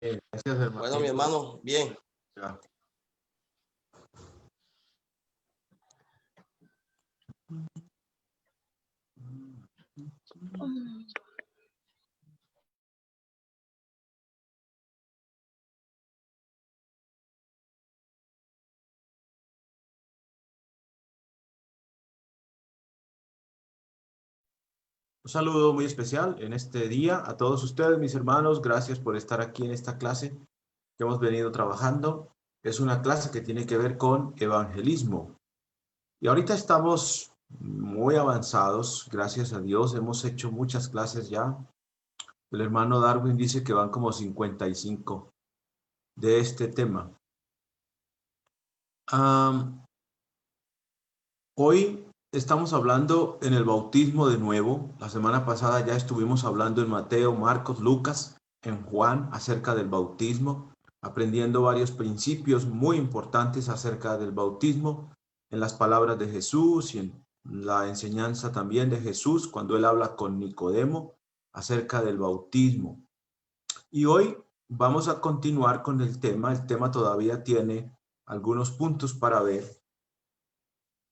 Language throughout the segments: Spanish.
Gracias, hermano. Bueno, mi hermano, bien. Ya. Un saludo muy especial en este día a todos ustedes, mis hermanos. Gracias por estar aquí en esta clase que hemos venido trabajando. Es una clase que tiene que ver con evangelismo. Y ahorita estamos muy avanzados, gracias a Dios. Hemos hecho muchas clases ya. El hermano Darwin dice que van como 55 de este tema. Hoy estamos hablando en el bautismo de nuevo. La semana pasada ya estuvimos hablando en Mateo, Marcos, Lucas, en Juan acerca del bautismo, aprendiendo varios principios muy importantes acerca del bautismo en las palabras de Jesús y en la enseñanza también de Jesús cuando él habla con Nicodemo acerca del bautismo. Y hoy vamos a continuar con el tema. El tema todavía tiene algunos puntos para ver.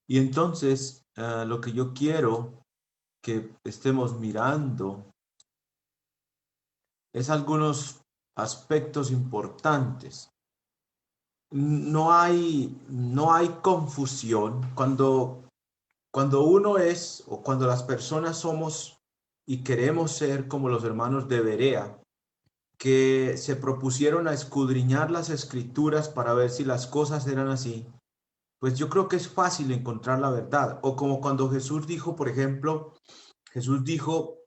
Y entonces, lo que yo quiero que estemos mirando es algunos aspectos importantes. No hay confusión cuando uno es o cuando las personas somos y queremos ser como los hermanos de Berea, que se propusieron a escudriñar las escrituras para ver si las cosas eran así. Pues yo creo que es fácil encontrar la verdad. O como cuando Jesús dijo, por ejemplo, Jesús dijo,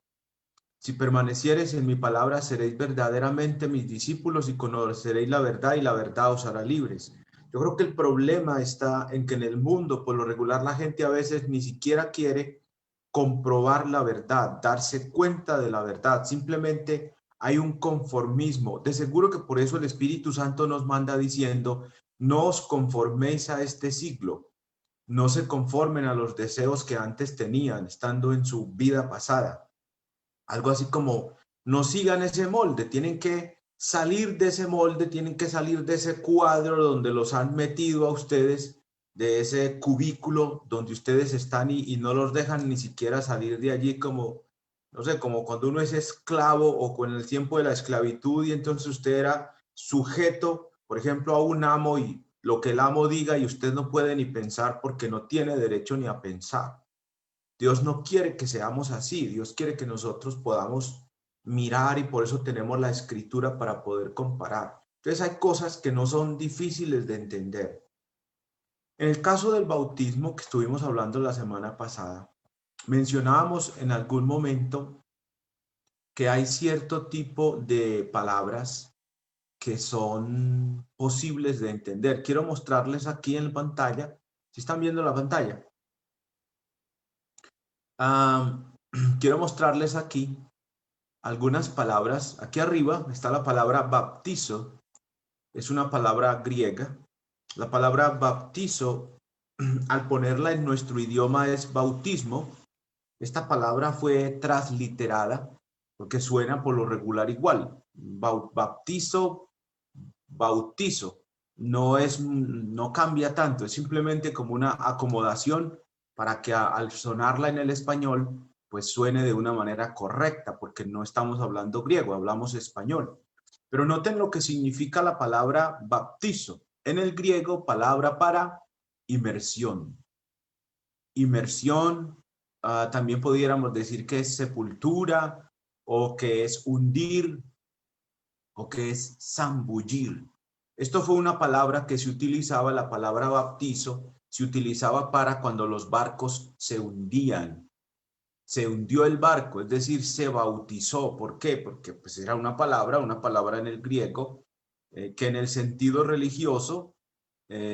si permaneciereis en mi palabra, seréis verdaderamente mis discípulos y conoceréis la verdad y la verdad os hará libres. Yo creo que el problema está en que en el mundo, por lo regular, la gente a veces ni siquiera quiere comprobar la verdad, darse cuenta de la verdad. Simplemente hay un conformismo. De seguro que por eso el Espíritu Santo nos manda diciendo, no os conforméis a este siglo, no se conformen a los deseos que antes tenían, estando en su vida pasada. Algo así como, no sigan ese molde, tienen que salir de ese molde, tienen que salir de ese cuadro donde los han metido a ustedes, de ese cubículo donde ustedes están y no los dejan ni siquiera salir de allí como, no sé, como cuando uno es esclavo o con el tiempo de la esclavitud y entonces usted era sujeto, por ejemplo, a un amo y lo que el amo diga y usted no puede ni pensar porque no tiene derecho ni a pensar. Dios no quiere que seamos así, Dios quiere que nosotros podamos mirar y por eso tenemos la escritura para poder comparar. Entonces hay cosas que no son difíciles de entender. En el caso del bautismo que estuvimos hablando la semana pasada, mencionábamos en algún momento que hay cierto tipo de palabras que son posibles de entender. Quiero mostrarles aquí en la pantalla, si están viendo la pantalla. Quiero mostrarles aquí algunas palabras. Aquí arriba está la palabra baptizo, es una palabra griega. La palabra baptizo, al ponerla en nuestro idioma es bautismo. Esta palabra fue transliterada porque suena por lo regular igual. Baptizo, bautizo. No cambia tanto, es simplemente como una acomodación para que al sonarla en el español pues suene de una manera correcta, porque no estamos hablando griego, hablamos español. Pero noten lo que significa la palabra baptizo. En el griego, palabra para inmersión. Inmersión, también pudiéramos decir que es sepultura, o que es hundir, o que es zambullir. Esto fue una palabra que se utilizaba, la palabra baptizo, se utilizaba para cuando los barcos se hundían. Se hundió el barco, es decir, se bautizó. ¿Por qué? Porque pues era una palabra en el griego, que en el sentido religioso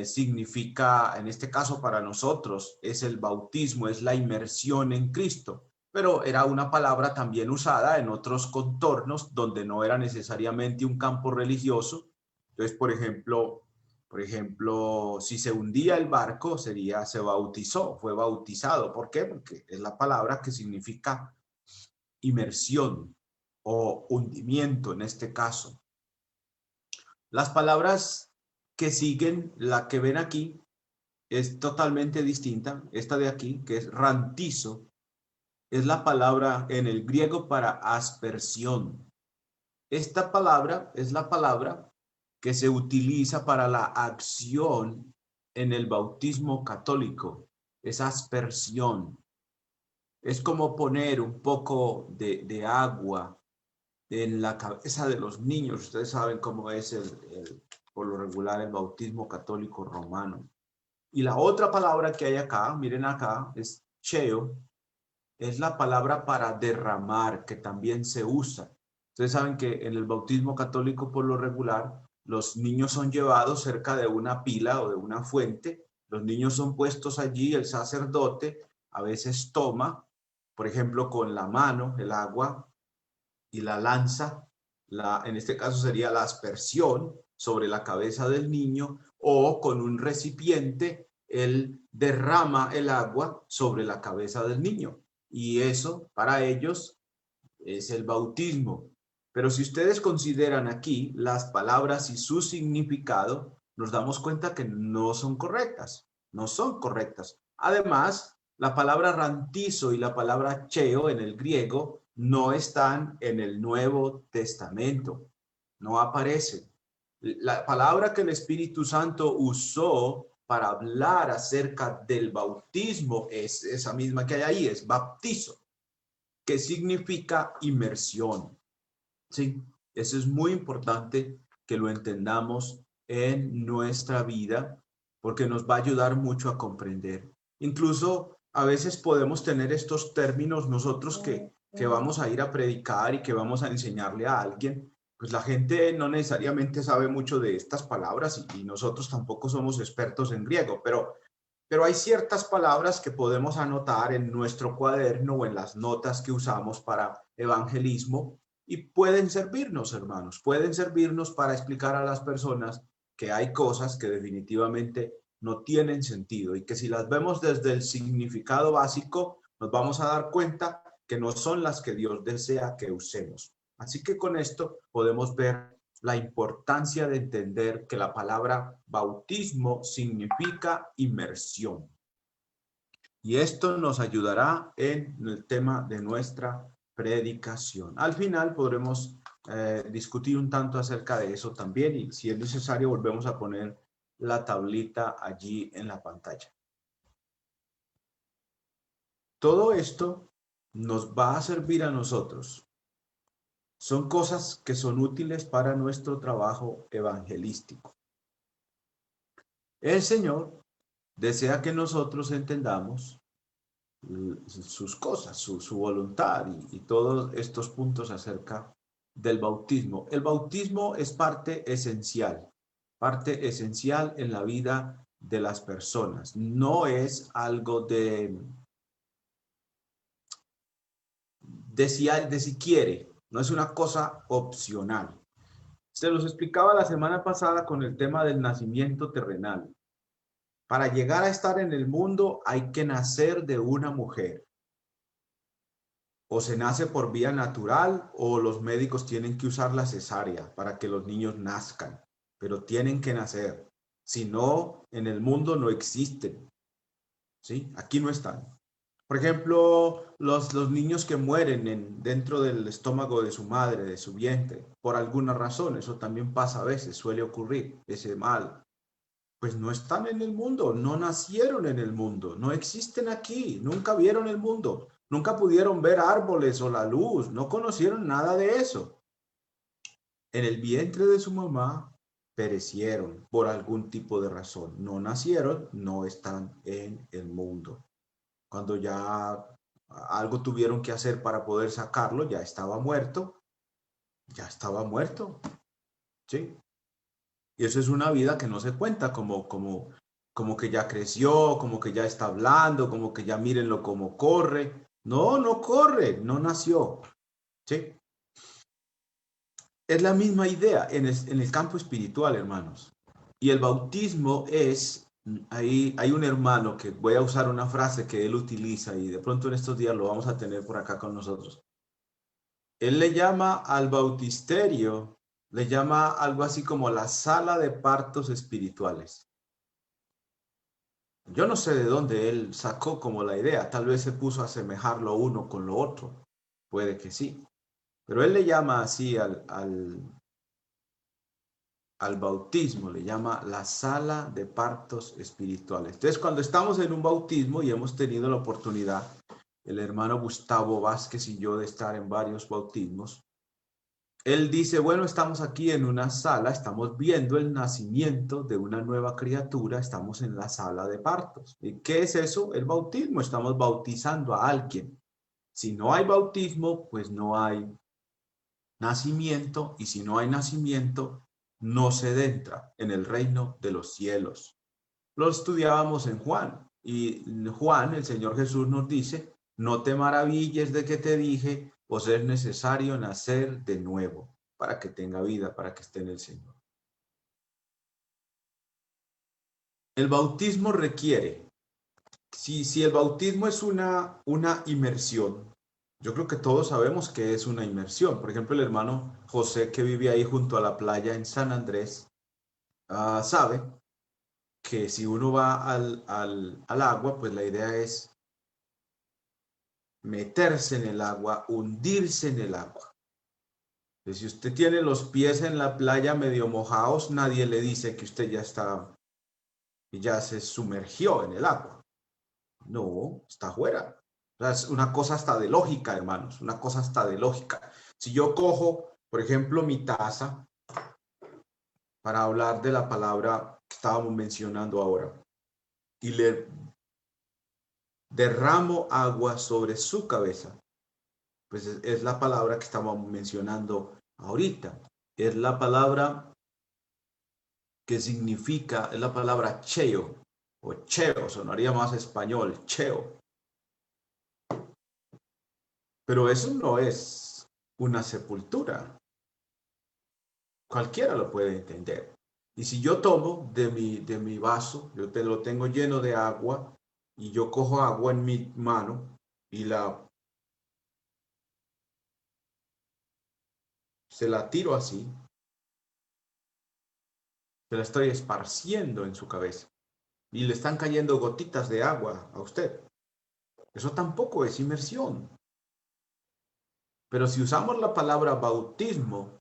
significa, en este caso para nosotros, es el bautismo, es la inmersión en Cristo. Pero era una palabra también usada en otros contornos donde no era necesariamente un campo religioso. Entonces, por ejemplo, si se hundía el barco, sería se bautizó, fue bautizado. ¿Por qué? Porque es la palabra que significa inmersión o hundimiento en este caso. Las palabras que siguen, la que ven aquí, es totalmente distinta. Esta de aquí, que es rantizo, es la palabra en el griego para aspersión. Esta palabra es la palabra que se utiliza para la acción en el bautismo católico. Es aspersión. Es como poner un poco de agua en la cabeza de los niños. Ustedes saben cómo es por lo regular el bautismo católico romano. Y la otra palabra que hay acá, miren acá, es cheo, es la palabra para derramar, que también se usa. Ustedes saben que en el bautismo católico por lo regular, los niños son llevados cerca de una pila o de una fuente, los niños son puestos allí, el sacerdote a veces toma, por ejemplo, con la mano el agua y la lanza, en este caso sería la aspersión sobre la cabeza del niño, o con un recipiente, él derrama el agua sobre la cabeza del niño. Y eso para ellos es el bautismo. Pero si ustedes consideran aquí las palabras y su significado, nos damos cuenta que no son correctas, no son correctas. Además, la palabra rantizo y la palabra cheo en el griego no están en el Nuevo Testamento, no aparecen. La palabra que el Espíritu Santo usó para hablar acerca del bautismo es esa misma que hay ahí, es baptizo, que significa inmersión. Sí, eso es muy importante que lo entendamos en nuestra vida porque nos va a ayudar mucho a comprender. Incluso a veces podemos tener estos términos nosotros que vamos a ir a predicar y que vamos a enseñarle a alguien. Pues la gente no necesariamente sabe mucho de estas palabras y nosotros tampoco somos expertos en griego, pero hay ciertas palabras que podemos anotar en nuestro cuaderno o en las notas que usamos para evangelismo y pueden servirnos, hermanos, pueden servirnos para explicar a las personas que hay cosas que definitivamente no tienen sentido y que si las vemos desde el significado básico, nos vamos a dar cuenta que no son las que Dios desea que usemos. Así que con esto podemos ver la importancia de entender que la palabra bautismo significa inmersión. Y esto nos ayudará en el tema de nuestra predicación. Al final podremos discutir un tanto acerca de eso también y si es necesario volvemos a poner la tablita allí en la pantalla. Todo esto nos va a servir a nosotros. Son cosas que son útiles para nuestro trabajo evangelístico. El Señor desea que nosotros entendamos sus cosas, su voluntad y todos estos puntos acerca del bautismo. El bautismo es parte esencial en la vida de las personas. No es algo de si quiere, no es una cosa opcional. Se los explicaba la semana pasada con el tema del nacimiento terrenal. Para llegar a estar en el mundo hay que nacer de una mujer. O se nace por vía natural o los médicos tienen que usar la cesárea para que los niños nazcan, pero tienen que nacer. Si no, en el mundo no existen. ¿Sí? Aquí no están. Por ejemplo, los niños que mueren dentro del estómago de su madre, de su vientre, por alguna razón, eso también pasa a veces, suele ocurrir, ese mal. Pues no están en el mundo, no nacieron en el mundo, no existen aquí, nunca vieron el mundo, nunca pudieron ver árboles o la luz, no conocieron nada de eso. En el vientre de su mamá perecieron por algún tipo de razón, no nacieron, no están en el mundo. Cuando ya algo tuvieron que hacer para poder sacarlo, ya estaba muerto, ¿sí? Y eso es una vida que no se cuenta como que ya creció, como que ya está hablando, como que ya mírenlo cómo corre. No, no corre, no nació. ¿Sí? Es la misma idea en el campo espiritual, hermanos. Y el bautismo es, hay un hermano que voy a usar una frase que él utiliza y de pronto en estos días lo vamos a tener por acá con nosotros. Él le llama al bautisterio le llama algo así como la sala de partos espirituales. Yo no sé de dónde él sacó como la idea, tal vez se puso a asemejar lo uno con lo otro, puede que sí, pero él le llama así al bautismo, le llama la sala de partos espirituales. Entonces, cuando estamos en un bautismo y hemos tenido la oportunidad, el hermano Gustavo Vázquez y yo, de estar en varios bautismos, él dice, bueno, estamos aquí en una sala, estamos viendo el nacimiento de una nueva criatura, estamos en la sala de partos. ¿Y qué es eso? El bautismo, estamos bautizando a alguien. Si no hay bautismo, pues no hay nacimiento, y si no hay nacimiento, no se entra en el reino de los cielos. Lo estudiábamos en Juan, y Juan, el Señor Jesús nos dice, no te maravilles de que te dije, os es necesario nacer de nuevo, para que tenga vida, para que esté en el Señor. El bautismo requiere, si el bautismo es una inmersión, yo creo que todos sabemos que es una inmersión. Por ejemplo, el hermano José, que vive ahí junto a la playa en San Andrés, sabe que si uno va al agua, pues la idea es meterse en el agua, hundirse en el agua. Entonces, si usted tiene los pies en la playa medio mojados, nadie le dice que usted ya se sumergió en el agua. No, está afuera. O sea, es una cosa hasta de lógica, hermanos, una cosa hasta de lógica. Si yo cojo, por ejemplo, mi taza, para hablar de la palabra que estábamos mencionando ahora, y le derramo agua sobre su cabeza, pues es la palabra que estábamos mencionando ahorita. Es la palabra que significa, es la palabra cheo, o cheo, sonaría más español, cheo. Pero eso no es una sepultura. Cualquiera lo puede entender. Y si yo tomo de mi vaso, yo lo tengo lleno de agua, y yo cojo agua en mi mano y se la tiro así, se la estoy esparciendo en su cabeza y le están cayendo gotitas de agua a usted. Eso tampoco es inmersión. Pero si usamos la palabra bautismo,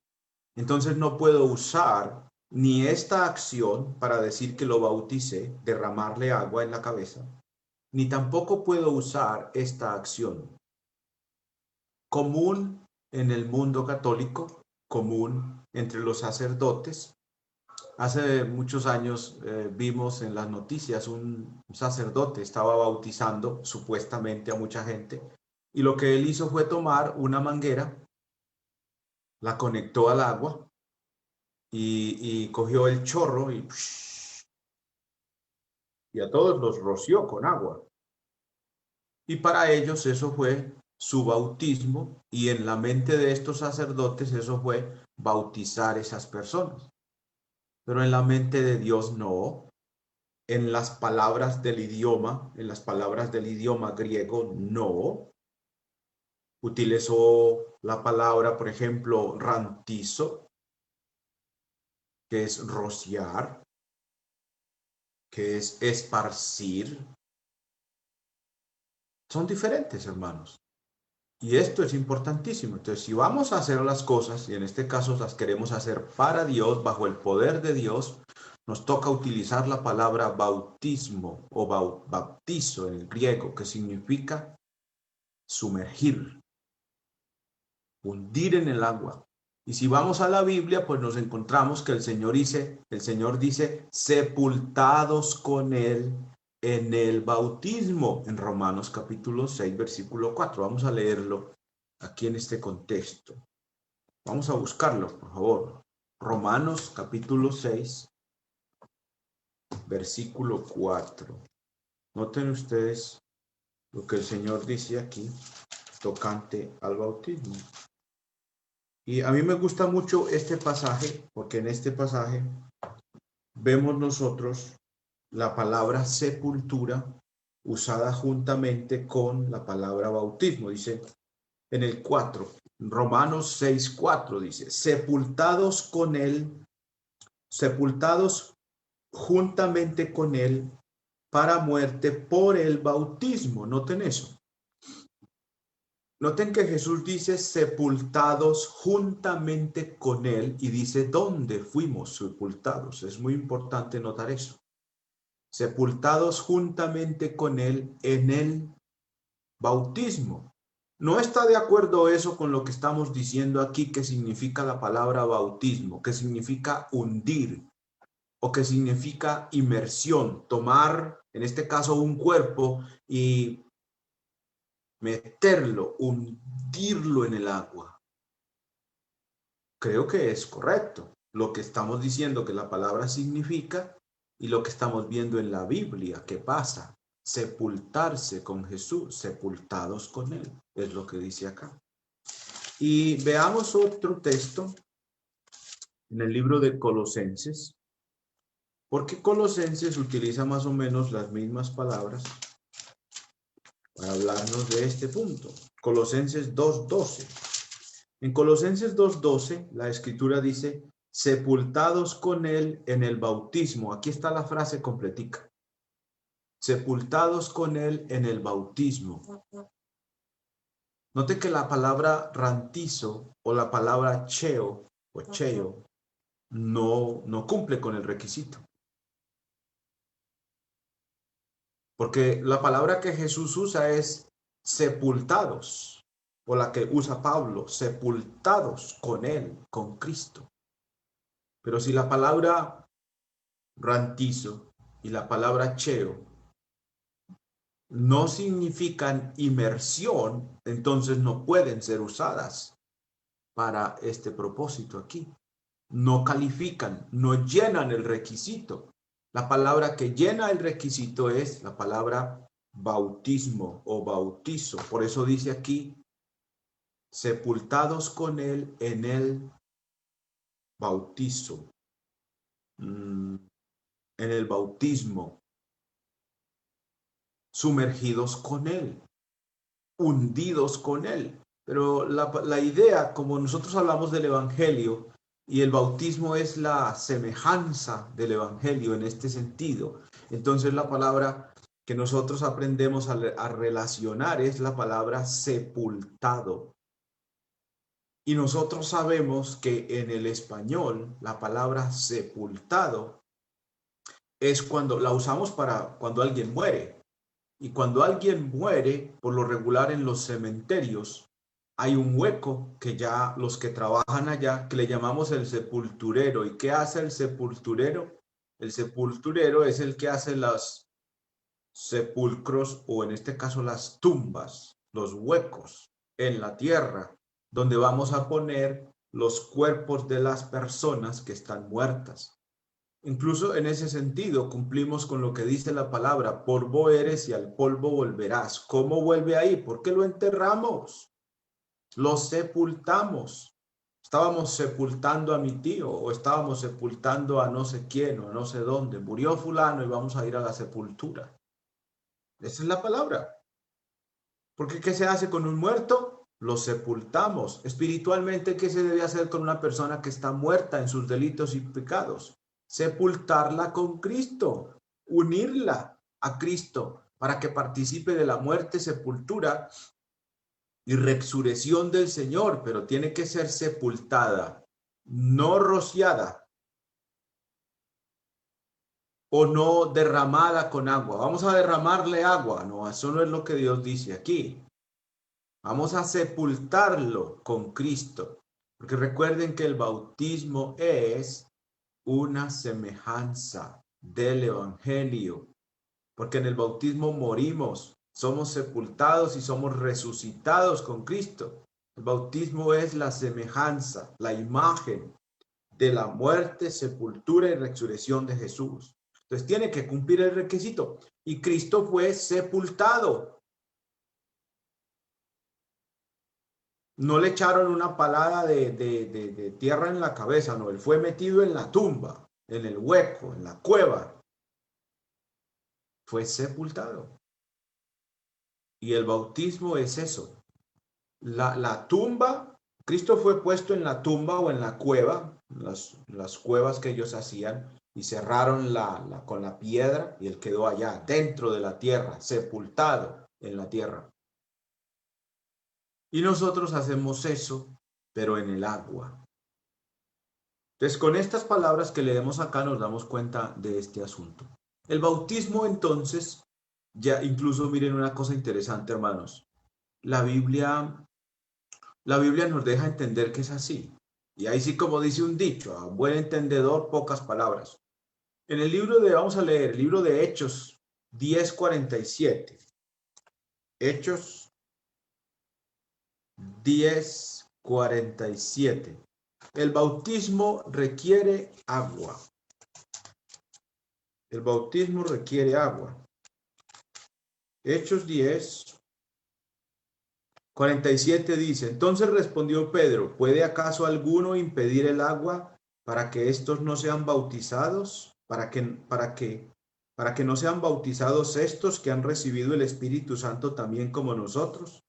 entonces no puedo usar ni esta acción para decir que lo bauticé, derramarle agua en la cabeza, ni tampoco puedo usar esta acción común en el mundo católico, común entre los sacerdotes. Hace muchos años vimos en las noticias un sacerdote estaba bautizando supuestamente a mucha gente, y lo que él hizo fue tomar una manguera, la conectó al agua y cogió el chorro y a todos los roció con agua. Y para ellos eso fue su bautismo, y en la mente de estos sacerdotes eso fue bautizar esas personas. Pero en la mente de Dios no. En las palabras del idioma, en las palabras del idioma griego, no. Utilizó la palabra, por ejemplo, rantizo, que es rociar, que es esparcir. Son diferentes, hermanos. Y esto es importantísimo. Entonces, si vamos a hacer las cosas, y en este caso las queremos hacer para Dios, bajo el poder de Dios, nos toca utilizar la palabra bautismo o bautizo en el griego, que significa sumergir, hundir en el agua. Y si vamos a la Biblia, pues nos encontramos que el Señor dice, sepultados con él en el bautismo, en Romanos capítulo 6, versículo 4. Vamos a leerlo aquí en este contexto. Vamos a buscarlo, por favor. Romanos capítulo 6, versículo 4. Noten ustedes lo que el Señor dice aquí tocante al bautismo. Y a mí me gusta mucho este pasaje, porque en este pasaje vemos nosotros la palabra sepultura usada juntamente con la palabra bautismo. Dice en el 4, Romanos 6:4 dice, sepultados con él, sepultados juntamente con él para muerte por el bautismo. Noten eso. Noten que Jesús dice sepultados juntamente con él y dice dónde fuimos sepultados. Es muy importante notar eso. Sepultados juntamente con él en el bautismo. ¿No está de acuerdo eso con lo que estamos diciendo aquí que significa la palabra bautismo, que significa hundir o que significa inmersión, tomar, en este caso, un cuerpo y meterlo, hundirlo en el agua? Creo que es correcto lo que estamos diciendo que la palabra significa y lo que estamos viendo en la Biblia que pasa. Sepultarse con Jesús, sepultados con él, es lo que dice acá. Y veamos otro texto en el libro de Colosenses, porque Colosenses utiliza más o menos las mismas palabras para hablarnos de este punto. Colosenses 2:12. En Colosenses 2:12, la escritura dice, sepultados con él en el bautismo. Aquí está la frase completica. Sepultados con él en el bautismo. Note que la palabra rantizo o la palabra cheo o cheo no cumple con el requisito. Porque la palabra que Jesús usa es sepultados, o la que usa Pablo, sepultados con él, con Cristo. Pero si la palabra rantizo y la palabra cheo no significan inmersión, entonces no pueden ser usadas para este propósito aquí. No califican, no llenan el requisito. La palabra que llena el requisito es la palabra bautismo o bautizo. Por eso dice aquí, sepultados con él en el bautizo, en el bautismo, sumergidos con él, hundidos con él. Pero la idea, como nosotros hablamos del Evangelio, y el bautismo es la semejanza del Evangelio en este sentido. Entonces la palabra que nosotros aprendemos a relacionar es la palabra sepultado. Y nosotros sabemos que en el español la palabra sepultado es cuando la usamos para cuando alguien muere. Y cuando alguien muere, por lo regular en los cementerios, hay un hueco que ya los que trabajan allá, que le llamamos el sepulturero. ¿Y qué hace el sepulturero? El sepulturero es el que hace los sepulcros, o en este caso las tumbas, los huecos en la tierra, donde vamos a poner los cuerpos de las personas que están muertas. Incluso en ese sentido cumplimos con lo que dice la palabra, polvo eres y al polvo volverás. ¿Cómo vuelve ahí? ¿Por qué lo enterramos? Lo sepultamos. Estábamos sepultando a mi tío o estábamos sepultando a no sé quién o a no sé dónde. Murió fulano y vamos a ir a la sepultura. Esa es la palabra. Porque ¿qué se hace con un muerto? Lo sepultamos. Espiritualmente, ¿qué se debe hacer con una persona que está muerta en sus delitos y pecados? Sepultarla con Cristo, unirla a Cristo para que participe de la muerte, sepultura y resurrección del Señor, pero tiene que ser sepultada, no rociada o no derramada con agua. Vamos a derramarle agua, no, eso no es lo que Dios dice aquí. Vamos a sepultarlo con Cristo, porque recuerden que el bautismo es una semejanza del Evangelio, porque en el bautismo morimos, somos sepultados y somos resucitados con Cristo. El bautismo es la semejanza, la imagen de la muerte, sepultura y resurrección de Jesús. Entonces tiene que cumplir el requisito. Y Cristo fue sepultado. No le echaron una palada de tierra en la cabeza, no. Él fue metido en la tumba, en el hueco, en la cueva. Fue sepultado. Y el bautismo es eso. La tumba Cristo fue puesto en la tumba o en la cueva, las cuevas que ellos hacían, y cerraron con la piedra, y él quedó allá, dentro de la tierra, sepultado en la tierra. Y nosotros hacemos eso, pero en el agua. Entonces, con estas palabras que leemos acá nos damos cuenta de este asunto. El bautismo, entonces, ya incluso miren una cosa interesante, hermanos. La Biblia nos deja entender que es así. Y ahí sí, como dice un dicho, a buen entendedor, pocas palabras. En el libro vamos a leer el libro de Hechos 10:47. Hechos 10:47. El bautismo requiere agua. El bautismo requiere agua. Hechos 10:47 dice, entonces respondió Pedro, ¿puede acaso alguno impedir el agua para que estos no sean bautizados? Para que no sean bautizados estos que han recibido el Espíritu Santo también como nosotros.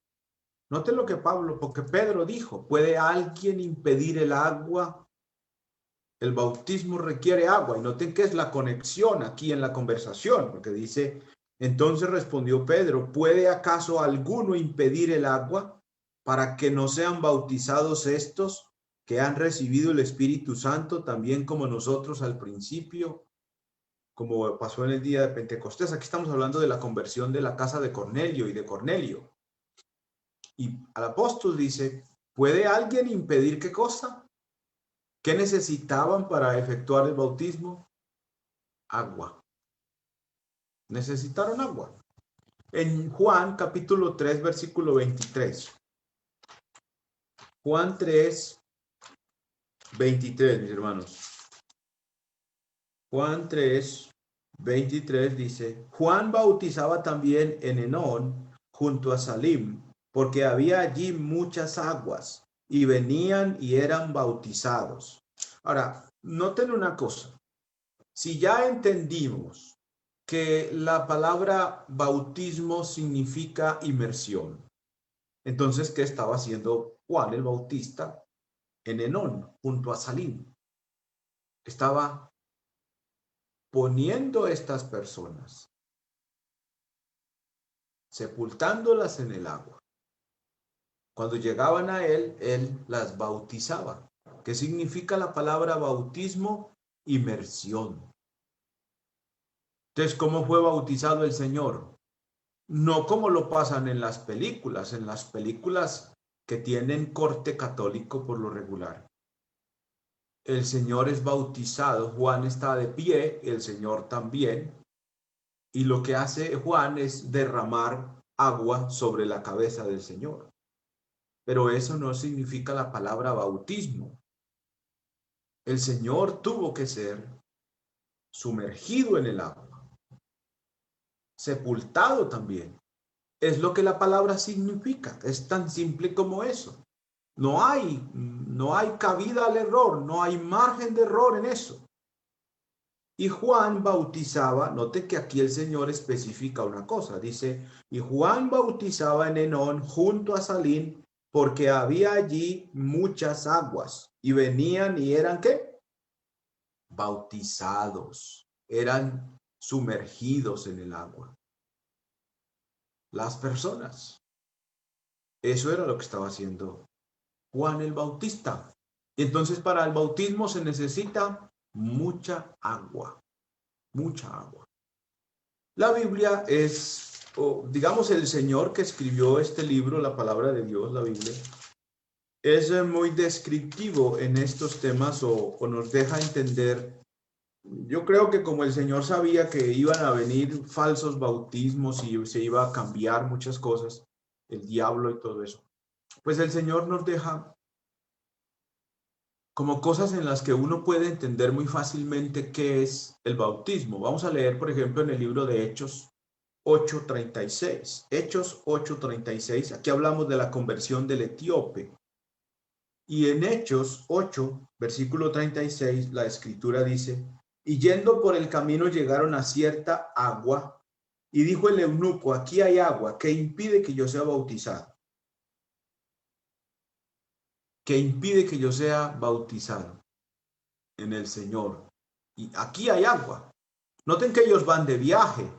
Noten lo que porque Pedro dijo, ¿puede alguien impedir el agua? El bautismo requiere agua. Y noten que es la conexión aquí en la conversación, porque dice, entonces respondió Pedro, ¿puede acaso alguno impedir el agua para que no sean bautizados estos que han recibido el Espíritu Santo también como nosotros al principio? Como pasó en el día de Pentecostés. Aquí estamos hablando de la conversión de la casa de Cornelio y de Cornelio. Y al apóstol dice, ¿puede alguien impedir qué cosa? ¿Qué necesitaban para efectuar el bautismo? Agua. Necesitaron agua. En Juan capítulo 3, versículo 23. Juan 3, 23, mis hermanos. Juan 3, 23 dice, Juan bautizaba también en Enón, junto a Salim, porque había allí muchas aguas, y venían y eran bautizados. Ahora, noten una cosa. Si ya entendimos que la palabra bautismo significa inmersión, entonces, ¿qué estaba haciendo Juan el Bautista en Enón, junto a Salim? Estaba poniendo a estas personas, sepultándolas en el agua. Cuando llegaban a él las bautizaba. ¿Qué significa la palabra bautismo? Inmersión. Entonces, ¿cómo fue bautizado el Señor? No como lo pasan en las películas que tienen corte católico por lo regular. El Señor es bautizado, Juan está de pie, el Señor también, y lo que hace Juan es derramar agua sobre la cabeza del Señor. Pero eso no significa la palabra bautismo. El Señor tuvo que ser sumergido en el agua, sepultado también. Es lo que la palabra significa, es tan simple como eso. No hay cabida al error, no hay margen de error en eso. Y Juan bautizaba, note que aquí el Señor especifica una cosa, dice, y Juan bautizaba en Enón junto a Salim, porque había allí muchas aguas, y venían y eran, ¿qué? Bautizados, eran sumergidos en el agua. Las personas. Eso era lo que estaba haciendo Juan el Bautista. Y entonces para el bautismo se necesita mucha agua, mucha agua. La Biblia es, digamos, el Señor que escribió este libro, la palabra de Dios, la Biblia, es muy descriptivo en estos temas o nos deja entender. Yo creo que como el Señor sabía que iban a venir falsos bautismos y se iba a cambiar muchas cosas, el diablo y todo eso, pues el Señor nos deja como cosas en las que uno puede entender muy fácilmente qué es el bautismo. Vamos a leer, por ejemplo, en el libro de Hechos 8:36. Hechos 8:36, aquí hablamos de la conversión del etíope. Y en Hechos 8, versículo 36, la escritura dice, y yendo por el camino llegaron a cierta agua, y dijo el eunuco, aquí hay agua, ¿qué impide que yo sea bautizado? que impide que yo sea bautizado en el Señor. Y aquí hay agua. Noten que ellos van de viaje.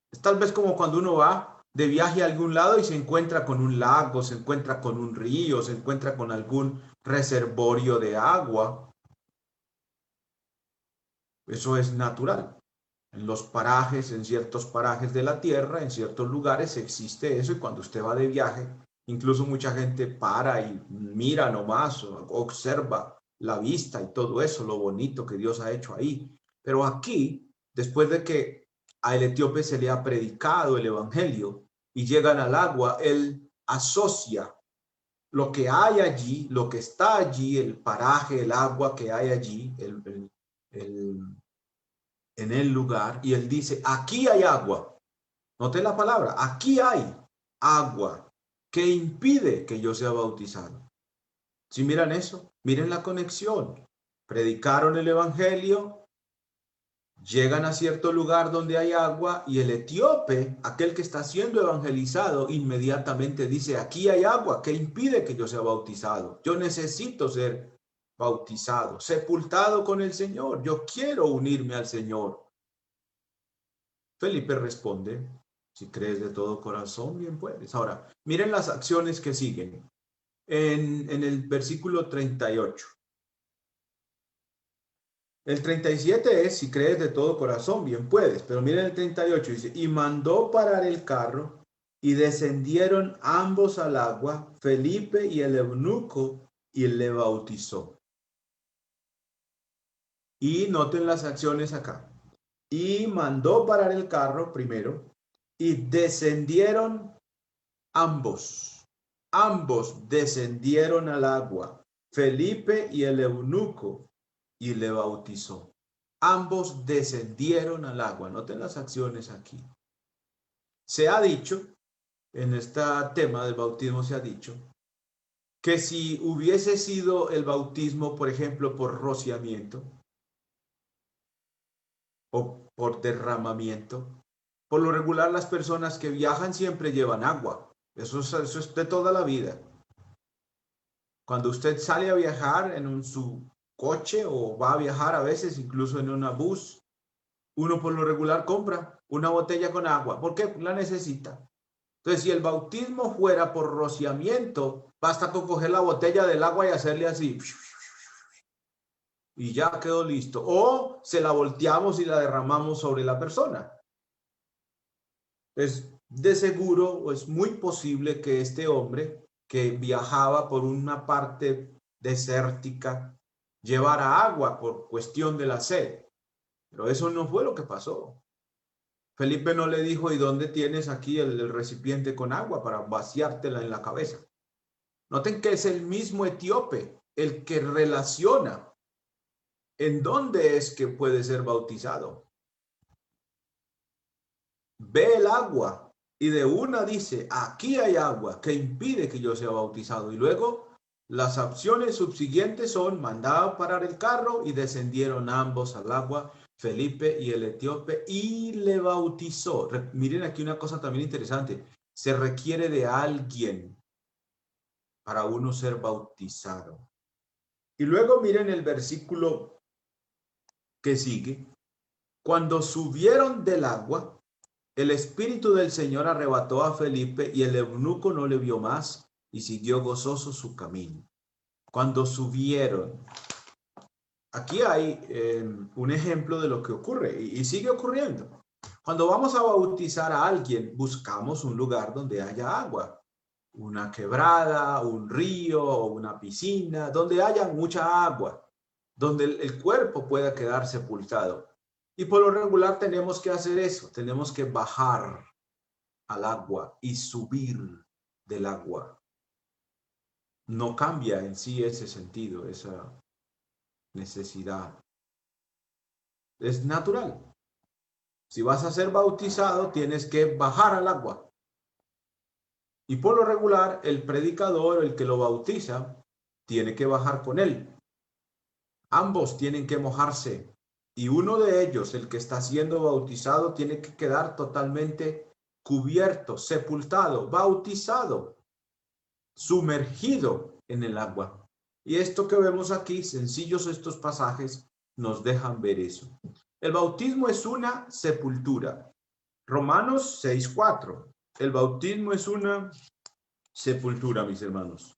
Es tal vez como cuando uno va de viaje a algún lado y se encuentra con un lago, se encuentra con un río, se encuentra con algún reservorio de agua. Eso es natural. En los parajes, en ciertos parajes de la tierra, en ciertos lugares existe eso, y cuando usted va de viaje, incluso mucha gente para y mira nomás, observa la vista y todo eso, lo bonito que Dios ha hecho ahí. Pero aquí, después de que al etíope se le ha predicado el evangelio y llegan al agua, él asocia lo que hay allí, lo que está allí, el paraje, el agua que hay allí, en el lugar, y él dice, aquí hay agua. Note la palabra, aquí hay agua que impide que yo sea bautizado. Si miran eso, miren la conexión. Predicaron el evangelio, llegan a cierto lugar donde hay agua, y el etíope, aquel que está siendo evangelizado, inmediatamente dice, aquí hay agua que impide que yo sea bautizado. Yo necesito ser bautizado, sepultado con el Señor. Yo quiero unirme al Señor. Felipe responde, si crees de todo corazón, bien puedes. Ahora, miren las acciones que siguen en el versículo 38. El 37 es, si crees de todo corazón, bien puedes. Pero miren el 38, dice, y mandó parar el carro y descendieron ambos al agua, Felipe y el eunuco, y le bautizó. Y noten las acciones acá. Y mandó parar el carro primero y descendieron ambos descendieron al agua, Felipe y el eunuco, y le bautizó. Ambos descendieron al agua. Noten las acciones aquí. Se ha dicho, en este tema del bautismo se ha dicho, que si hubiese sido el bautismo, por ejemplo, por rociamiento o por derramamiento, por lo regular las personas que viajan siempre llevan agua. Eso es de toda la vida. Cuando usted sale a viajar en su coche o va a viajar a veces incluso en una bus, uno por lo regular compra una botella con agua. ¿Por qué? La necesita. Entonces, si el bautismo fuera por rociamiento, basta con coger la botella del agua y hacerle así. Y ya quedó listo. O se la volteamos y la derramamos sobre la persona. Es de seguro, o es muy posible que este hombre que viajaba por una parte desértica llevara agua por cuestión de la sed. Pero eso no fue lo que pasó. Felipe no le dijo, ¿y dónde tienes aquí el recipiente con agua para vaciártela en la cabeza? Noten que es el mismo etíope el que relaciona en dónde es que puede ser bautizado. Ve el agua y de una dice, aquí hay agua que impide que yo sea bautizado. Y luego las opciones subsiguientes son, mandaba parar el carro y descendieron ambos al agua, Felipe y el etíope, y le bautizó. Miren aquí una cosa también interesante. Se requiere de alguien para uno ser bautizado. Y luego miren el versículo que sigue. Cuando subieron del agua, el Espíritu del Señor arrebató a Felipe y el eunuco no le vio más y siguió gozoso su camino. Cuando subieron, aquí hay un ejemplo de lo que ocurre y sigue ocurriendo. Cuando vamos a bautizar a alguien, buscamos un lugar donde haya agua, una quebrada, un río o una piscina, donde haya mucha agua, donde el cuerpo pueda quedar sepultado. Y por lo regular tenemos que hacer eso, tenemos que bajar al agua y subir del agua. No cambia en sí ese sentido, esa necesidad. Es natural. Si vas a ser bautizado, tienes que bajar al agua. Y por lo regular, el predicador, el que lo bautiza, tiene que bajar con él. Ambos tienen que mojarse. Y uno de ellos, el que está siendo bautizado, tiene que quedar totalmente cubierto, sepultado, bautizado, sumergido en el agua. Y esto que vemos aquí, sencillos estos pasajes, nos dejan ver eso. El bautismo es una sepultura. Romanos 6:4. El bautismo es una sepultura, mis hermanos.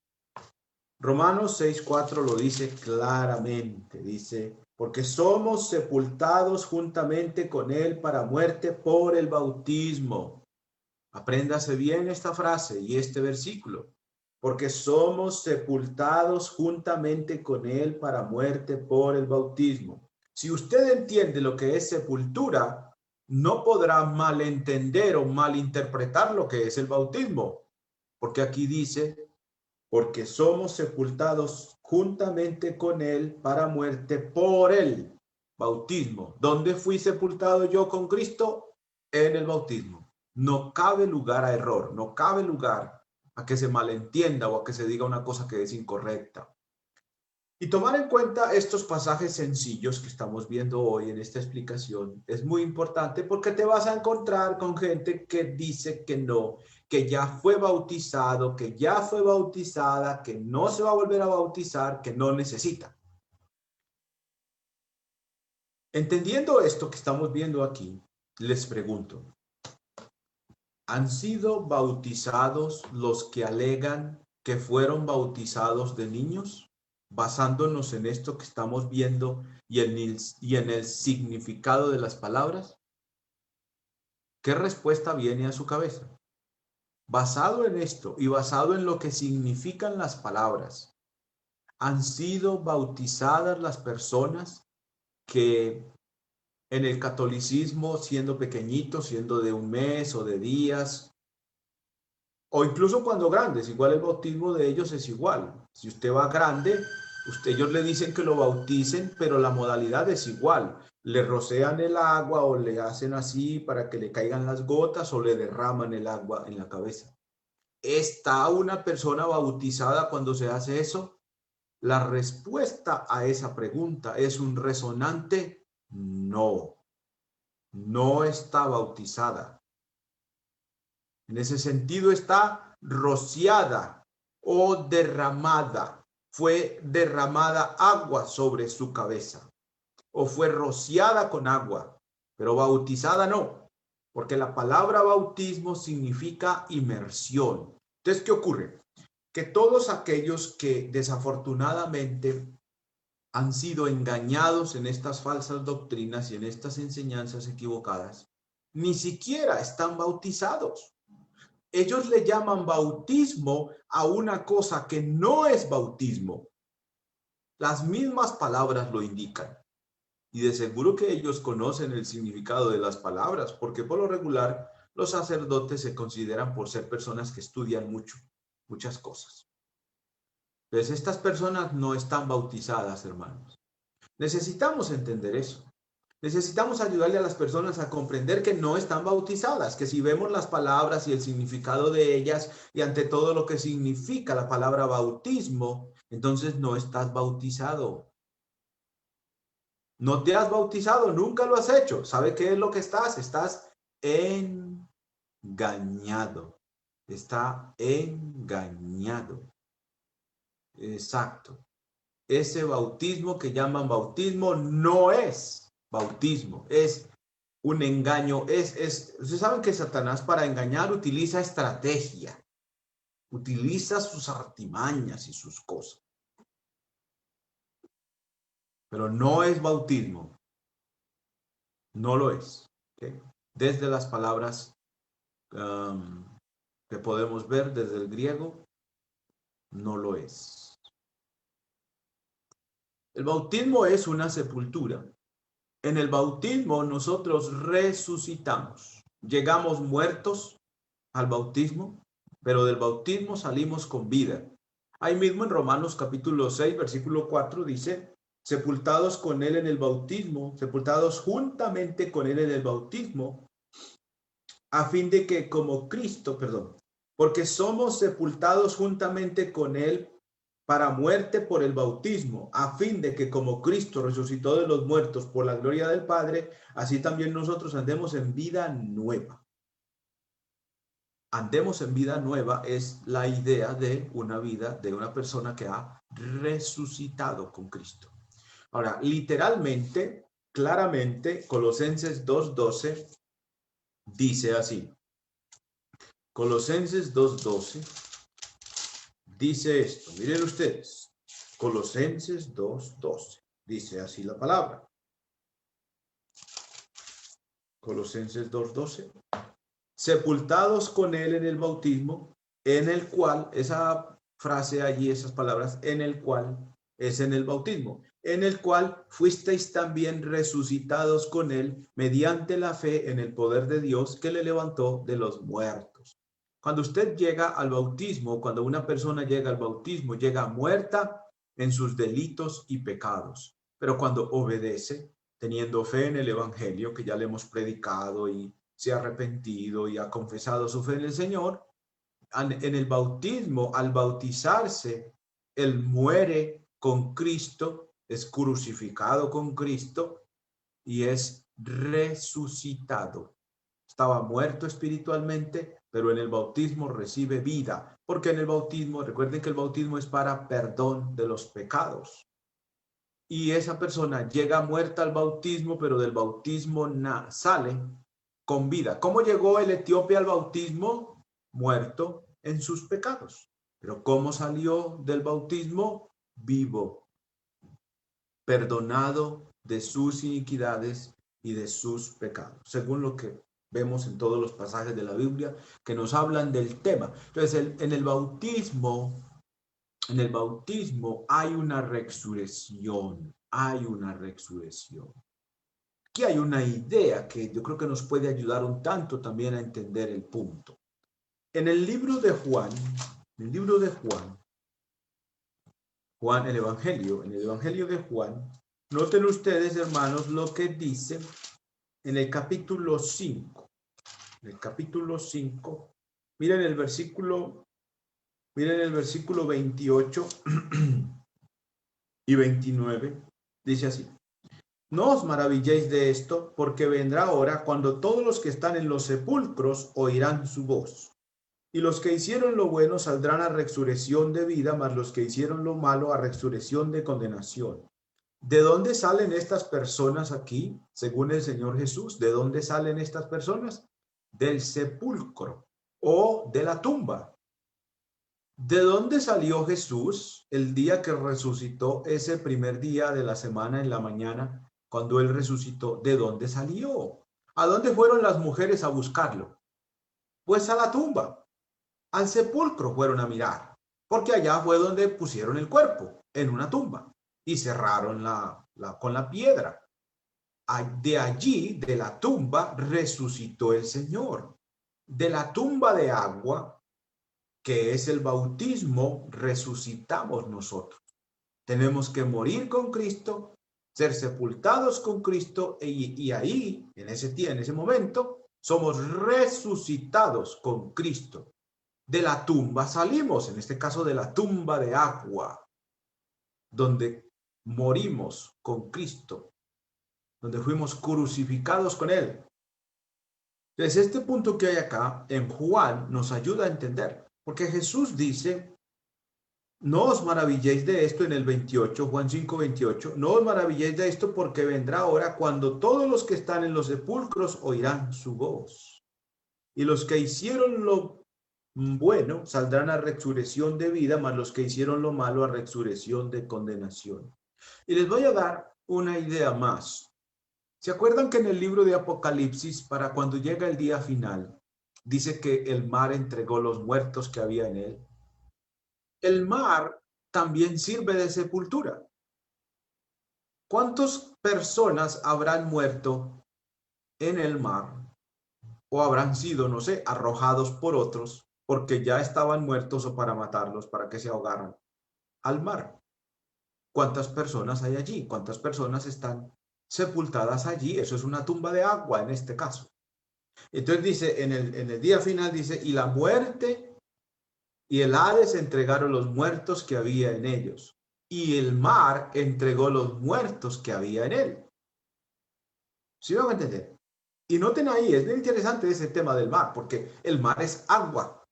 Romanos 6:4 lo dice claramente. Dice, porque somos sepultados juntamente con él para muerte por el bautismo. Apréndase bien esta frase y este versículo. Porque somos sepultados juntamente con él para muerte por el bautismo. Si usted entiende lo que es sepultura, no podrá malentender o malinterpretar lo que es el bautismo. Porque aquí dice, porque somos sepultados juntamente con él para muerte por el bautismo. ¿Dónde fui sepultado yo con Cristo? En el bautismo. No cabe lugar a error, no cabe lugar a que se malentienda o a que se diga una cosa que es incorrecta. Y tomar en cuenta estos pasajes sencillos que estamos viendo hoy en esta explicación es muy importante porque te vas a encontrar con gente que dice que no, que ya fue bautizado, que ya fue bautizada, que no se va a volver a bautizar, que no necesita. Entendiendo esto que estamos viendo aquí, les pregunto, ¿han sido bautizados los que alegan que fueron bautizados de niños? Basándonos en esto que estamos viendo y en el significado de las palabras. ¿Qué respuesta viene a su cabeza? Basado en esto y basado en lo que significan las palabras, ¿han sido bautizadas las personas que en el catolicismo, siendo pequeñitos, siendo de un mes o de días, o incluso cuando grandes, igual el bautismo de ellos es igual? Si usted va grande, ellos le dicen que lo bauticen, pero la modalidad es igual. Le rocian el agua o le hacen así para que le caigan las gotas o le derraman el agua en la cabeza. ¿Está una persona bautizada cuando se hace eso? La respuesta a esa pregunta es un resonante no. No está bautizada. En ese sentido está rociada o derramada. Fue derramada agua sobre su cabeza o fue rociada con agua, pero bautizada no, porque la palabra bautismo significa inmersión. Entonces, ¿qué ocurre? Que todos aquellos que desafortunadamente han sido engañados en estas falsas doctrinas y en estas enseñanzas equivocadas, ni siquiera están bautizados. Ellos le llaman bautismo a una cosa que no es bautismo. Las mismas palabras lo indican. Y de seguro que ellos conocen el significado de las palabras, porque por lo regular los sacerdotes se consideran por ser personas que estudian muchas cosas. Entonces estas personas no están bautizadas, hermanos. Necesitamos entender eso. Necesitamos ayudarle a las personas a comprender que no están bautizadas, que si vemos las palabras y el significado de ellas y ante todo lo que significa la palabra bautismo, entonces no estás bautizado. No te has bautizado, nunca lo has hecho. ¿Sabe qué es lo que estás? Estás engañado. Está engañado. Exacto. Ese bautismo que llaman bautismo no es bautismo, es un engaño. Ustedes saben que Satanás para engañar utiliza estrategia, utiliza sus artimañas y sus cosas. Pero no es bautismo. No lo es. ¿Okay? Desde las palabras que podemos ver desde el griego, no lo es. El bautismo es una sepultura. En el bautismo nosotros resucitamos. Llegamos muertos al bautismo, pero del bautismo salimos con vida. Ahí mismo en Romanos capítulo 6, versículo 4 dice, sepultados con él en el bautismo, sepultados juntamente con él en el bautismo, a fin de que como Cristo, porque somos sepultados juntamente con él para muerte por el bautismo, a fin de que como Cristo resucitó de los muertos por la gloria del Padre, así también nosotros andemos en vida nueva. andemos en vida nueva es la idea de una vida de una persona que ha resucitado con Cristo. Ahora, literalmente, claramente, Colosenses 2:12 dice así. Colosenses 2:12 dice esto. Miren ustedes. Colosenses 2:12 dice así la palabra. Colosenses 2:12. Sepultados con él en el bautismo, en el cual, esa frase allí, esas palabras, en el cual, es en el bautismo, en el cual fuisteis también resucitados con él mediante la fe en el poder de Dios que le levantó de los muertos. Cuando usted llega al bautismo, cuando una persona llega al bautismo, llega muerta en sus delitos y pecados. Pero cuando obedece, teniendo fe en el evangelio que ya le hemos predicado y se ha arrepentido y ha confesado su fe en el Señor, en el bautismo, al bautizarse, él muere con Cristo, es crucificado con Cristo y es resucitado. Estaba muerto espiritualmente, pero en el bautismo recibe vida, porque en el bautismo, recuerden que el bautismo es para perdón de los pecados. Y esa persona llega muerta al bautismo, pero del bautismo sale con vida. ¿Cómo llegó el etíope al bautismo? Muerto en sus pecados. Pero ¿cómo salió del bautismo? Vivo, perdonado de sus iniquidades y de sus pecados, según lo que vemos en todos los pasajes de la Biblia que nos hablan del tema. Entonces, en el bautismo hay una resurrección, hay una resurrección. Aquí hay una idea que yo creo que nos puede ayudar un tanto también a entender el punto. En el libro de Juan, el Evangelio de Juan, noten ustedes, hermanos, lo que dice en el capítulo 5. En el capítulo 5, miren el versículo 28 y 29, dice así. No os maravilléis de esto, porque vendrá hora cuando todos los que están en los sepulcros oirán su voz. Y los que hicieron lo bueno saldrán a resurrección de vida, mas los que hicieron lo malo a resurrección de condenación. ¿De dónde salen estas personas aquí, según el Señor Jesús? ¿De dónde salen estas personas? Del sepulcro o de la tumba. ¿De dónde salió Jesús el día que resucitó, ese primer día de la semana en la mañana? Cuando él resucitó, ¿de dónde salió? ¿A dónde fueron las mujeres a buscarlo? Pues a la tumba, al sepulcro fueron a mirar, porque allá fue donde pusieron el cuerpo, en una tumba, y cerraron con la piedra. De allí, de la tumba, resucitó el Señor. De la tumba de agua, que es el bautismo, resucitamos nosotros. Tenemos que morir con Cristo, ser sepultados con Cristo y ahí, en ese momento, somos resucitados con Cristo. De la tumba salimos, en este caso de la tumba de agua, donde morimos con Cristo, donde fuimos crucificados con Él. Entonces, este punto que hay acá en Juan nos ayuda a entender, porque Jesús dice, no os maravilléis de esto en el 28, Juan 5:28, no os maravilléis de esto porque vendrá hora cuando todos los que están en los sepulcros oirán su voz. Y los que hicieron lo bueno saldrán a resurrección de vida, mas los que hicieron lo malo a resurrección de condenación. Y les voy a dar una idea más. ¿Se acuerdan que en el libro de Apocalipsis, para cuando llega el día final, dice que el mar entregó los muertos que había en él? El mar también sirve de sepultura. ¿Cuántas personas habrán muerto en el mar o habrán sido, no sé, arrojados por otros porque ya estaban muertos o para matarlos, para que se ahogaran al mar? ¿Cuántas personas hay allí? ¿Cuántas personas están sepultadas allí? Eso es una tumba de agua en este caso. Entonces dice, en el día final dice, y la muerte y el Hades entregaron los muertos que había en ellos, y el mar entregó los muertos que había en él. ¿Sí van a entender? Y noten ahí, es bien interesante ese tema del mar, porque el mar es agua.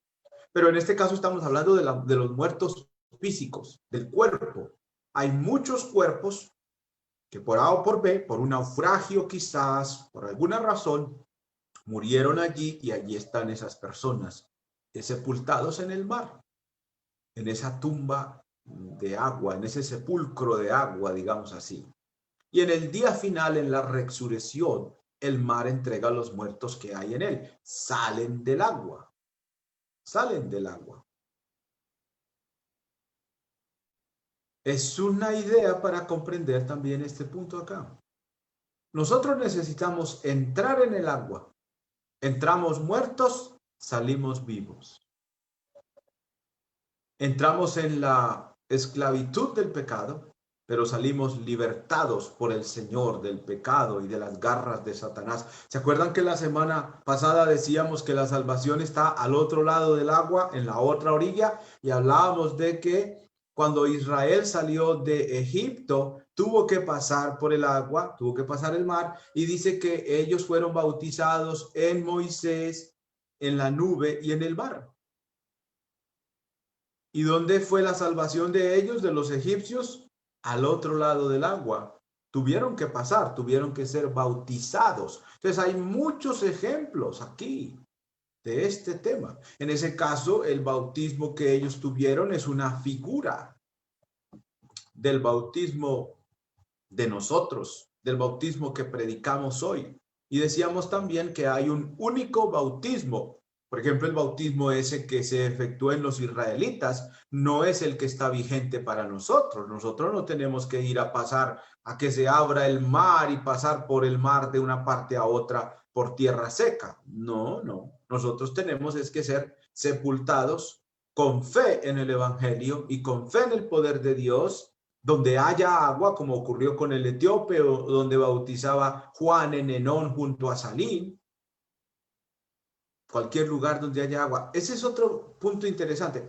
Pero en este caso estamos hablando de los muertos físicos, del cuerpo. Hay muchos cuerpos que por A o por B, por un naufragio quizás, por alguna razón, murieron allí y allí están esas personas sepultados en el mar, en esa tumba de agua, en ese sepulcro de agua, digamos así. Y en el día final, en la resurrección, el mar entrega a los muertos que hay en él. Salen del agua. Salen del agua. Es una idea para comprender también este punto acá. Nosotros necesitamos entrar en el agua. Entramos muertos, salimos vivos. Entramos en la esclavitud del pecado, pero salimos libertados por el Señor del pecado y de las garras de Satanás. ¿Se acuerdan que la semana pasada decíamos que la salvación está al otro lado del agua, en la otra orilla? Y hablábamos de que cuando Israel salió de Egipto, tuvo que pasar por el agua, tuvo que pasar el mar, y dice que ellos fueron bautizados en Moisés, en la nube y en el mar. ¿Y dónde fue la salvación de ellos, de los egipcios? Al otro lado del agua. Tuvieron que pasar, tuvieron que ser bautizados. Entonces hay muchos ejemplos aquí de este tema. En ese caso, el bautismo que ellos tuvieron es una figura del bautismo de nosotros, del bautismo que predicamos hoy. Y decíamos también que hay un único bautismo. Por ejemplo, el bautismo ese que se efectuó en los israelitas no es el que está vigente para nosotros. Nosotros no tenemos que ir a pasar a que se abra el mar y pasar por el mar de una parte a otra por tierra seca. No, no. Nosotros tenemos es que ser sepultados con fe en el evangelio y con fe en el poder de Dios, donde haya agua, como ocurrió con el etíope, o donde bautizaba Juan en Enón junto a Salim. Cualquier lugar donde haya agua. Ese es otro punto interesante.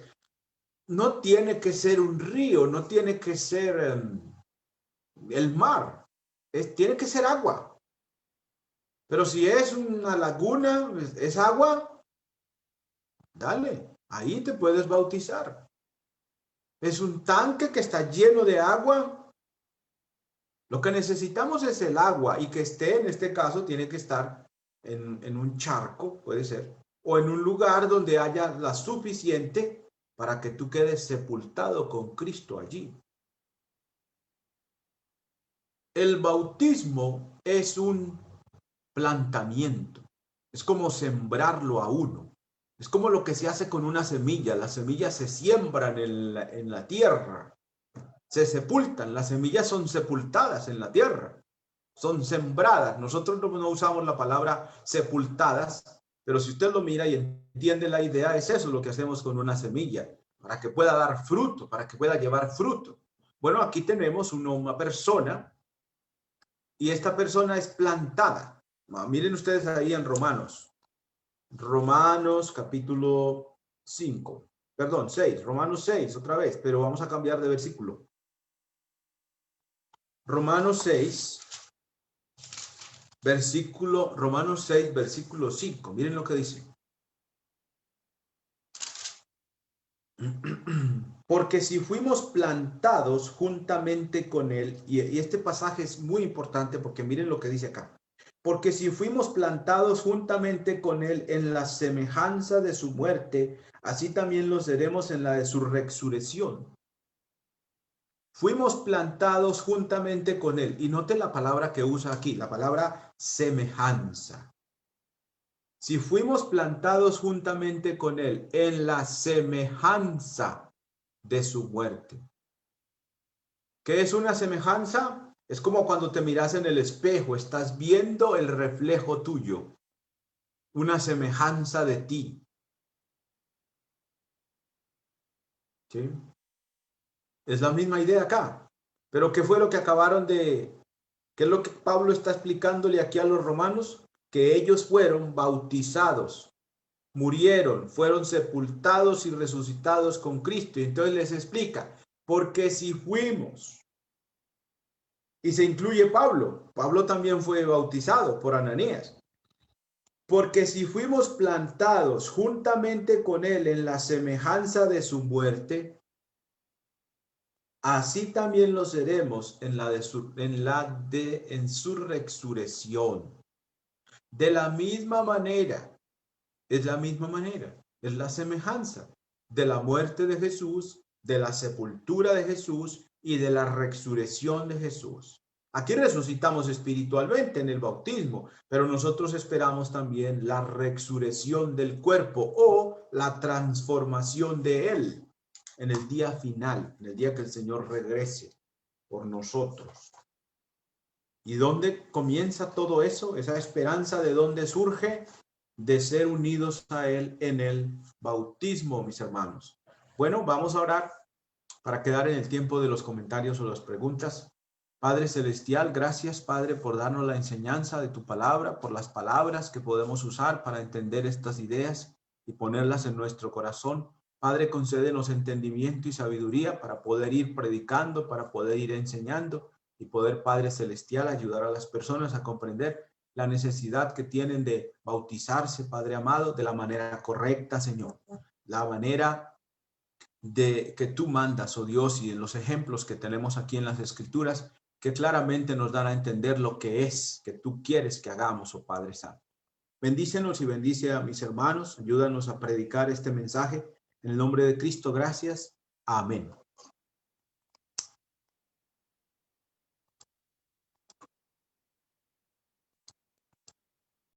No tiene que ser un río, no tiene que ser el mar. Tiene que ser agua. Pero si es una laguna, es agua, dale, ahí te puedes bautizar. Es un tanque que está lleno de agua. Lo que necesitamos es el agua, y que esté, en este caso, tiene que estar en un charco, puede ser, o en un lugar donde haya la suficiente para que tú quedes sepultado con Cristo allí. El bautismo es un plantamiento, es como sembrarlo a uno. Es como lo que se hace con una semilla. Las semillas se siembran en la tierra, se sepultan, las semillas son sepultadas en la tierra, son sembradas. Nosotros no usamos la palabra sepultadas, pero si usted lo mira y entiende la idea, es eso lo que hacemos con una semilla, para que pueda dar fruto, para que pueda llevar fruto. Bueno, aquí tenemos una persona, y esta persona es plantada. Miren ustedes ahí en Romanos capítulo 5, perdón, 6, Romanos 6 otra vez, pero vamos a cambiar de versículo. Romanos 6, Romanos 6, versículo 5. Miren lo que dice. Porque si fuimos plantados juntamente con él, y este pasaje es muy importante porque miren lo que dice acá. Porque si fuimos plantados juntamente con él en la semejanza de su muerte, así también lo seremos en la de su resurrección. Fuimos plantados juntamente con él. Y note la palabra que usa aquí, la palabra semejanza. Si fuimos plantados juntamente con él en la semejanza de su muerte. ¿Qué es una semejanza? Es como cuando te miras en el espejo, estás viendo el reflejo tuyo, una semejanza de ti. ¿Sí? Es la misma idea acá. Pero ¿qué fue lo que qué es lo que Pablo está explicándole aquí a los romanos? Que ellos fueron bautizados, murieron, fueron sepultados y resucitados con Cristo. Y entonces les explica, porque si fuimos, y se incluye Pablo también fue bautizado por Ananías. Porque si fuimos plantados juntamente con él en la semejanza de su muerte, así también lo seremos en su resurrección. De la misma manera, es la misma manera, es la semejanza de la muerte de Jesús, de la sepultura de Jesús y de la resurrección de Jesús. Aquí resucitamos espiritualmente en el bautismo, pero nosotros esperamos también la resurrección del cuerpo o la transformación de él en el día final, en el día que el Señor regrese por nosotros. ¿Y dónde comienza todo eso? Esa esperanza, ¿de dónde surge? De ser unidos a Él en el bautismo, mis hermanos. Bueno, vamos a orar para quedar en el tiempo de los comentarios o las preguntas. Padre Celestial, gracias, Padre, por darnos la enseñanza de tu palabra, por las palabras que podemos usar para entender estas ideas y ponerlas en nuestro corazón. Padre, concédenos entendimiento y sabiduría para poder ir predicando, para poder ir enseñando y poder, Padre Celestial, ayudar a las personas a comprender la necesidad que tienen de bautizarse, Padre amado, de la manera correcta, Señor. La manera de que tú mandas, oh Dios, y en los ejemplos que tenemos aquí en las Escrituras, que claramente nos dan a entender lo que es que tú quieres que hagamos, oh Padre Santo. Bendícenos y bendice a mis hermanos, ayúdanos a predicar este mensaje. En el nombre de Cristo, gracias. Amén.